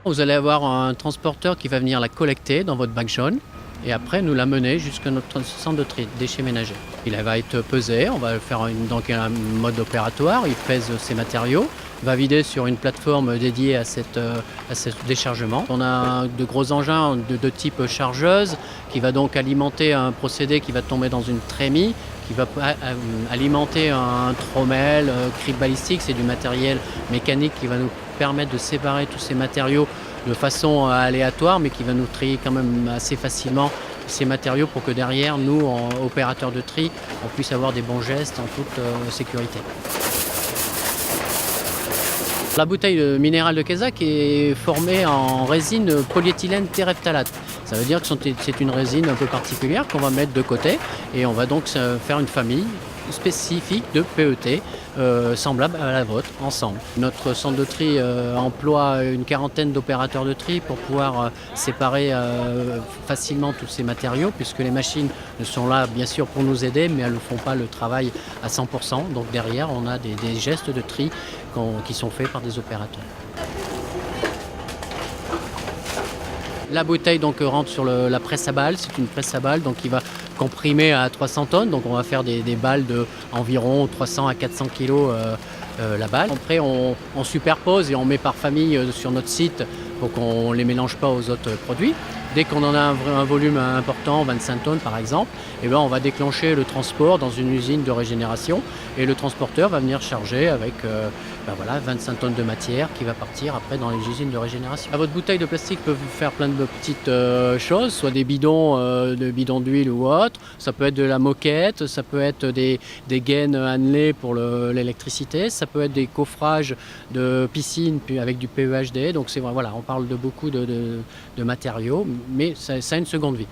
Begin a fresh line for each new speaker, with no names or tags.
Vous allez avoir un transporteur qui va venir la collecter dans votre bac jaune et après nous la mener jusqu'à notre centre de tri, déchets ménagers. Il va être pesé, on va faire donc un mode opératoire, il pèse ses matériaux, va vider sur une plateforme dédiée à ce déchargement. On a de gros engins de type chargeuse qui va donc alimenter un procédé qui va tomber dans une trémie, qui va alimenter un trommel, crible balistique, c'est du matériel mécanique qui va nous permettre de séparer tous ces matériaux de façon aléatoire, mais qui va nous trier quand même assez facilement ces matériaux pour que derrière, nous, en opérateurs de tri, on puisse avoir des bons gestes en toute sécurité. La bouteille minérale de Casac est formée en résine polyéthylène terephthalate. Ça veut dire que c'est une résine un peu particulière qu'on va mettre de côté et on va donc faire une famille spécifique de PET semblable à la vôtre ensemble. Notre centre de tri emploie une quarantaine d'opérateurs de tri pour pouvoir séparer facilement tous ces matériaux puisque les machines sont là bien sûr pour nous aider mais elles ne font pas le travail à 100%. Donc derrière on a des gestes de tri qui sont faits par des opérateurs. La bouteille donc rentre sur la presse à balles, c'est une presse à balles donc qui va comprimer à 300 tonnes, donc on va faire des balles de environ 300 à 400 kg la balle. Après on superpose et on met par famille sur notre site pour qu'on ne les mélange pas aux autres produits. Dès qu'on en a un volume important, 25 tonnes par exemple, et ben on va déclencher le transport dans une usine de régénération et le transporteur va venir charger avec 25 tonnes de matière qui va partir après dans les usines de régénération. Votre bouteille de plastique peut faire plein de petites choses, soit des bidons d'huile ou autre, ça peut être de la moquette, ça peut être des gaines annelées pour l'électricité, ça peut être des coffrages de piscine avec du PEHD, donc voilà, on parle de beaucoup de matériaux, mais ça a une seconde vie.